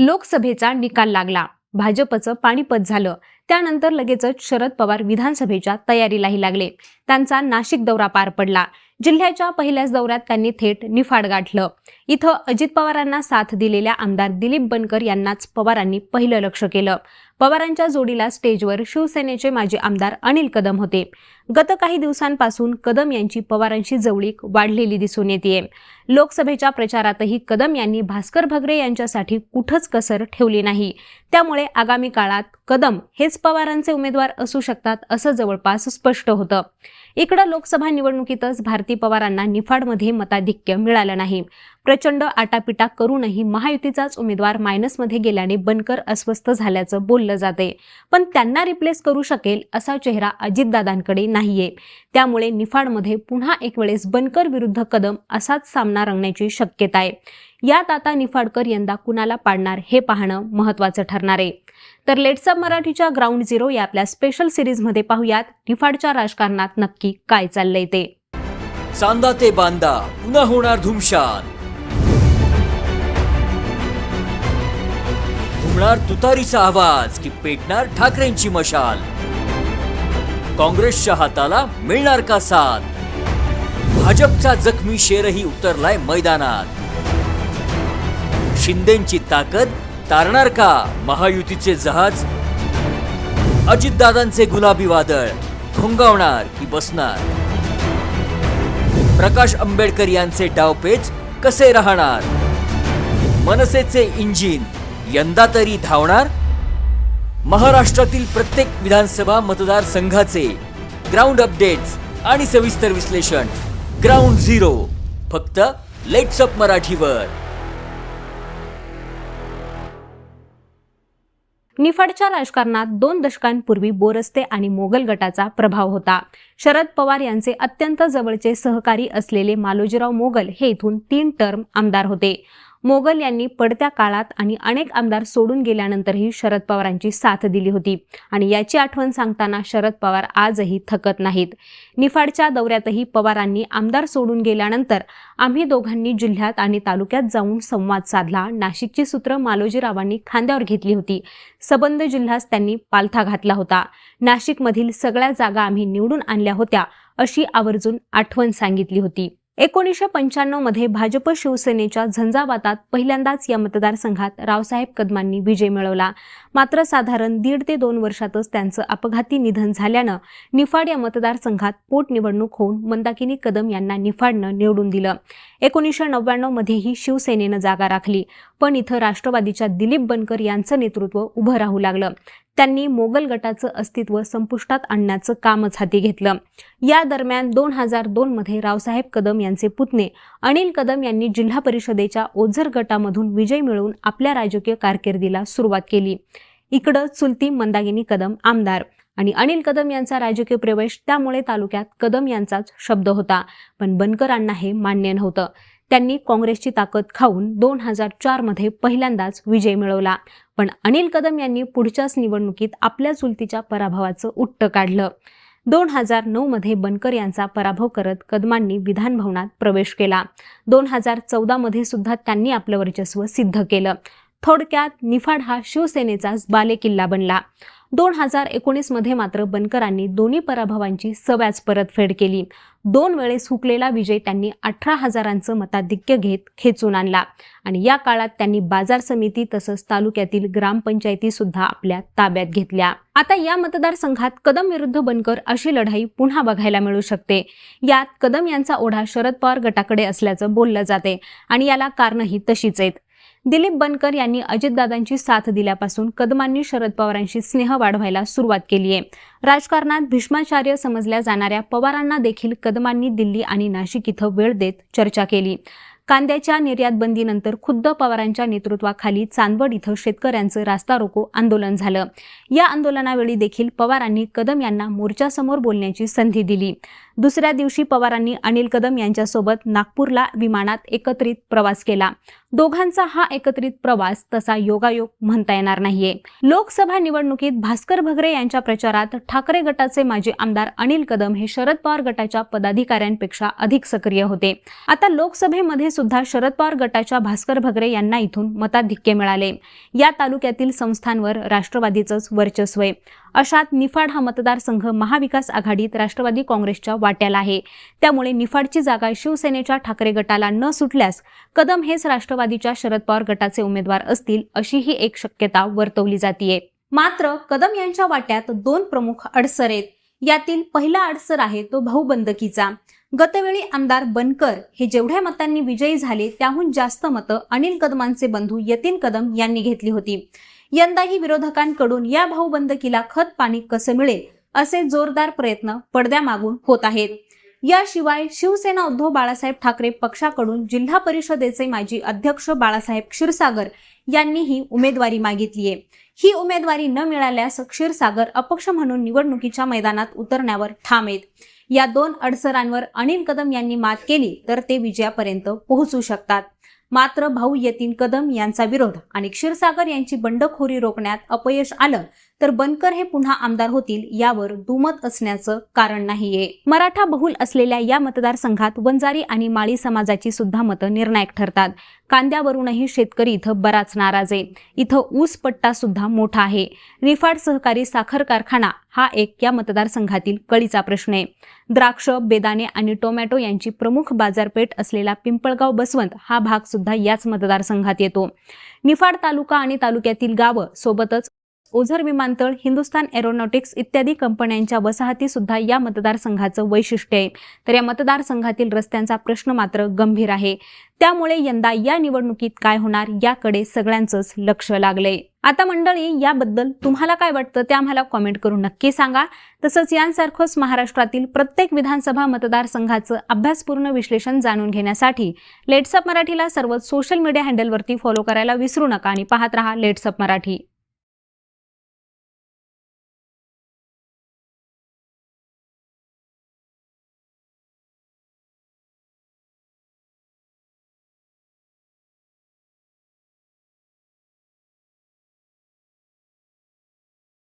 लोकसभेचा निकाल लागला, भाजपचं पाणीपत झालं. त्यानंतर लगेचच शरद पवार विधानसभेच्या तयारीलाही लागले. त्यांचा नाशिक दौरा पार पडला. जिल्ह्याच्या पहिल्याच दौऱ्यात त्यांनी थेट निफाड गाठलं. इथं अजित पवारांना साथ दिलेल्या आमदार दिलीप बनकर यांनाच पवारांनी पहिलं लक्ष केलं. पवारांच्या जोडीला स्टेजवर शिवसेनेचे माजी आमदार अनिल कदम होते. गत काही दिवसांपासून कदम यांची पवारांशी जवळीक वाढलेली दिसून येते. लोकसभेच्या प्रचारातही कदम यांनी भास्कर भगरे यांच्यासाठी कुठंच कसर ठेवली नाही. त्यामुळे आगामी काळात कदम हेच पवारांचे उमेदवार असू शकतात असं जवळपास स्पष्ट होतं. इकडं लोकसभा निवडणुकीतच भारती पवारांना निफाडमध्ये मताधिक्य मिळालं नाही. प्रचंड आटापिटा करूनही महायुतीचाच उमेदवार मायनसमध्ये गेल्याने बनकर अस्वस्थ झाल्याचं बोललं जाते. पण त्यांना रिप्लेस करू शकेल असा चेहरा अजितदादांकडे नाहीये. त्यामुळे निफाडमध्ये पुन्हा एक वेळेस बनकर विरुद्ध कदम असाच सामना रंगण्याची शक्यता आहे. यात आता निफाडकर यंदा कुणाला पाडणार हे पाहणं महत्त्वाचं ठरणार आहे. तर लेट्स अप मराठीच्या ग्राउंड झिरो या आपल्या स्पेशल सिरीजमध्ये पाहूयात निफाडच्या राजकारणात नक्की काय चाललंय ते. चांदा ते बांदा पुन्हा होणार धुमशान. घुमणार तुतारीचा आवाज की पेटणार ठाकरेंची मशाल. काँग्रेसच्या हाताला मिळणार का साथ. भाजपचा जखमी शेरही उतरलाय मैदानात. शिंदेंची ताकद तारणार का महायुतीचे जहाज. अजितदादांचे गुलाबी वादळ घोंगावणार की बसणार. प्रकाश आंबेडकर यांचे डावपेच कसे राहणार. मनसेचे इंजिन यंदा तरी धावणार. महाराष्ट्रातील प्रत्येक विधानसभा मतदारसंघाचे ग्राउंड अपडेट्स आणि सविस्तर विश्लेषण ग्राउंड झिरो फक्त लेट्स अप मराठीवर. निफाडच्या राजकारणात 2 दशकांपूर्वी बोरस्ते आणि मोगल गटाचा प्रभाव होता. शरद पवार यांचे अत्यंत जवळचे सहकारी असलेले मालोजीराव मोगल हे इथून 3 टर्म आमदार होते. मोगल यांनी पडत्या काळात आणि अनेक आमदार सोडून गेल्यानंतरही शरद पवारांची साथ दिली होती आणि याची आठवण सांगताना शरद पवार आजही थकत नाहीत. निफाडच्या दौऱ्यातही पवारांनी आमदार सोडून गेल्यानंतर आम्ही दोघांनी जिल्ह्यात आणि तालुक्यात जाऊन संवाद साधला. नाशिकची सूत्र मालोजीरावांनी खांद्यावर घेतली होती. सबंध जिल्ह्यास त्यांनी पालथा घातला होता. नाशिकमधील सगळ्या जागा आम्ही निवडून आणल्या होत्या अशी आवर्जून आठवण सांगितली होती. 1995 मध्ये भाजप शिवसेनेच्या झंझावातात पहिल्यांदाच या मतदारसंघात रावसाहेब कदमांनी विजय मिळवला. मात्र साधारण 1.5 ते 2 वर्षातच त्यांचं अपघाती निधन झाल्यानं निफाड या मतदारसंघात पोटनिवडणूक होऊन मंदाकिनी कदम यांना निफाडनं निवडून दिलं. 1999 मध्येही शिवसेनेनं जागा राखली, पण इथं राष्ट्रवादीच्या दिलीप बनकर यांचं नेतृत्व उभं राहू लागलं. त्यांनी मोगल गटाचं अस्तित्व संपुष्टात आणण्याचं कामच हाती घेतलं. या दरम्यान 2002 मध्ये रावसाहेब कदम यांचे पुतणे अनिल कदम यांनी जिल्हा परिषदेच्या ओझर गटामधून विजय मिळवून आपल्या राजकीय कारकिर्दीला सुरुवात केली. इकडं चुलती मंदाकिनी कदम आमदार आणि अनिल कदम यांचा राजकीय प्रवेश, त्यामुळे तालुक्यात कदम यांचाच शब्द होता. पण बनकरांना हे मान्य नव्हतं. त्यांनी काँग्रेसची ताकद खाऊन 2004 मध्ये पहिल्यांदाच विजय मिळवला. पण अनिल कदम यांनी पुढच्याच निवडणुकीत आपल्या चुलतीच्या पराभवाचं उट्ट काढलं. 2009 मध्ये बनकर यांचा पराभव करत कदमांनी विधान भवनात प्रवेश केला. 2014 मध्ये सुद्धा त्यांनी आपलं वर्चस्व सिद्ध केलं. थोडक्यात निफाड हा शिवसेनेचाच बालेकिल्ला बनला. 2019 मध्ये मात्र बनकरांनी दोन्ही पराभवांची सव्याज परतफेड केली. 2 वेळेस हुकलेला विजय त्यांनी 18,000 मताधिक्य घेत खेचून आणला आणि या काळात त्यांनी बाजार समिती तसंच तालुक्यातील ग्रामपंचायती सुद्धा आपल्या ताब्यात घेतल्या. आता या मतदारसंघात कदम विरुद्ध बनकर अशी लढाई पुन्हा बघायला मिळू शकते. यात कदम यांचा ओढा शरद पवार गटाकडे असल्याचं बोललं जाते आणि याला कारणंही तशीच आहेत. दिलीप बनकर यांनी अजितदादांची साथ दिल्यापासून कदमांनी शरद पवारांशी स्नेह वाढवायला सुरुवात केली आहे. राजकारणात भीष्माचार्य समजल्या जाणाऱ्या पवारांना देखील कदमांनी दिल्ली आणि नाशिक इथं वेळ देत चर्चा केली. कांद्याच्या निर्यात बंदीनंतर खुद्द पवारांच्या नेतृत्वाखाली चांदवड इथं शेतकऱ्यांचं रास्ता रोको आंदोलन झालं. या आंदोलनावेळी देखील पवारांनी कदम यांना मोर्चासमोर बोलण्याची संधी दिली. दुसऱ्या दिवशी पवारांनी अनिल कदम यांच्यासोबत नागपूरला विमानात एकत्रित प्रवास केला. दोघांचा हा एकत्रित प्रवास तसा योगायोग म्हणता येणार नाहीये. लोकसभा निवडणुकीत भास्कर भगरे यांच्या प्रचारात ठाकरे गटाचे माजी आमदार अनिल कदम हे शरद पवार गटाच्या पदाधिकाऱ्यांपेक्षा अधिक सक्रिय होते. आता लोकसभेमध्ये सुद्धा शरद पवार गटाच्या भास्कर भगरे यांना इथून मताधिक्य मिळाले. या तालुक्यातील संस्थांवर राष्ट्रवादीचंच वर्चस्व आहे. अशात निफाड हा मतदारसंघ महाविकास आघाडीत राष्ट्रवादी काँग्रेसच्या वाट्याला आहे. त्यामुळे निफाडची जागा शिवसेनेच्या ठाकरे गटाला न सुटल्यास कदम हेच राष्ट्रवादीच्या शरद पवार गटाचे उमेदवार असतील अशीही एक शक्यता वर्तवली जातीये. मात्र कदम यांच्या वाट्यात दोन प्रमुख अडसर आहेत. यातील पहिला अडसर आहे तो भाऊबंदकीचा. गतवेळी आमदार बनकर हे जेवढ्या मतांनी विजयी झाले त्याहून जास्त मतं अनिल कदमांचे बंधू यतीन कदम यांनी घेतली होती. यंदाही विरोधकांकडून या भाऊबंदकीला खत पाणी कसं मिळेल असे जोरदार प्रयत्न पडद्यामागून होत आहेत. याशिवाय शिवसेना उद्धव बाळासाहेब ठाकरे पक्षाकडून जिल्हा परिषदेचे माजी अध्यक्ष बाळासाहेब क्षीरसागर यांनीही उमेदवारी मागितली आहे. ही उमेदवारी न मिळाल्यास क्षीरसागर अपक्ष म्हणून निवडणुकीच्या मैदानात उतरण्यावर ठाम आहेत. या दोन अडसरांवर अनिल कदम यांनी मात केली तर ते विजयापर्यंत पोहोचू शकतात. मात्र भाऊ यतीन कदम यांचा विरोध आणि क्षीरसागर यांची बंडखोरी रोखण्यात अपयश आलं तर बनकर हे पुन्हा आमदार होतील यावर दुमत असण्याचं कारण नाहीये. मराठा बहुल असलेल्या या मतदारसंघात वंजारी आणि माळी समाजाची सुद्धा मतं निर्णायक ठरतात. कांद्यावरूनही शेतकरी इथं बराच नाराज आहे. इथं ऊस पट्टा सुद्धा मोठा आहे. निफाड सहकारी साखर कारखाना हा एक या मतदारसंघातील कळीचा प्रश्न आहे. द्राक्ष, बेदाणे आणि टोमॅटो यांची प्रमुख बाजारपेठ असलेला पिंपळगाव बसवंत हा भाग सुद्धा याच मतदारसंघात येतो. निफाड तालुका आणि तालुक्यातील गावं सोबतच ओझर विमानतळ, हिंदुस्तान एरोनॉटिक्स इत्यादी कंपन्यांच्या वसाहती सुद्धा या मतदारसंघाचं वैशिष्ट्य आहे. तर या मतदारसंघातील रस्त्यांचा प्रश्न मात्र गंभीर आहे. त्यामुळे यंदा या निवडणुकीत काय होणार याकडे सगळ्यांचंच लक्ष लागलंय. आता मंडळी, याबद्दल तुम्हाला काय वाटतं ते आम्हाला कॉमेंट करून नक्की सांगा. तसंच यांसारखंच महाराष्ट्रातील प्रत्येक विधानसभा मतदारसंघाचं अभ्यासपूर्ण विश्लेषण जाणून घेण्यासाठी लेट्स अप मराठीला सर्वच सोशल मीडिया हँडलवरती फॉलो करायला विसरू नका आणि पाहत रहा लेट्स अप मराठी.